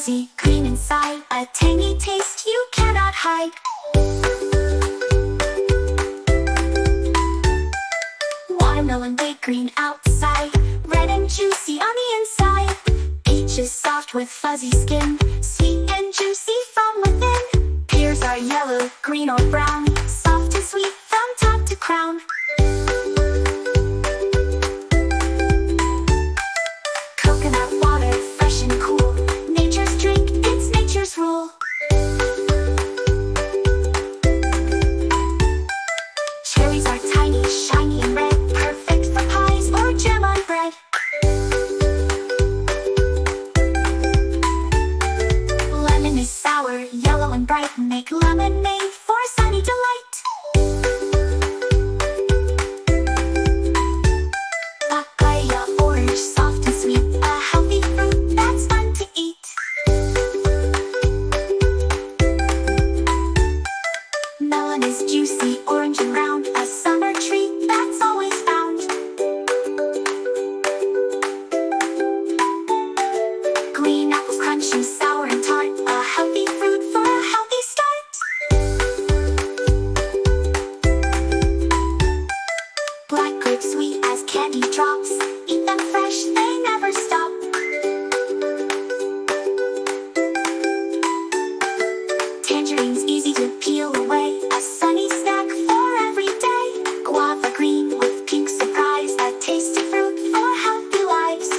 fuzzy, green inside, a tangy taste you cannot hide. Watermelon baked green outside, red and juicy on the inside. Peach is soft with fuzzy skin, sweet and juicy from within. Pears are yellow, green or brown, soft and sweet from top to crown. Coconut water, fresh and cool, nature's drink, it's nature's rule. Cherries are tiny, shiny and red, perfect for pies or jam on bread. Lemon is sour, yellow and bright, make lemonade for sunny delight. Papaya, orange, soft and sweet, a healthy fruit that's fun to eat. Melon is juicy, orange and round, a summer treat that's always found. Green apples crunchy, sour and tart, a healthy fruit for a healthy start. Black grapes sweet as candy drops, eat them fresh, they never stop. Tangerines easy to peel away, a sunny snack for every day. Guava green with pink surprise, a tasty fruit for healthy lives.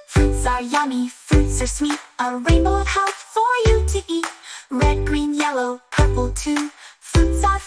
Fruits are yummy, fruits are sweet, a rainbow of health for you to eat. Red, green, yellow, purple too, fruits are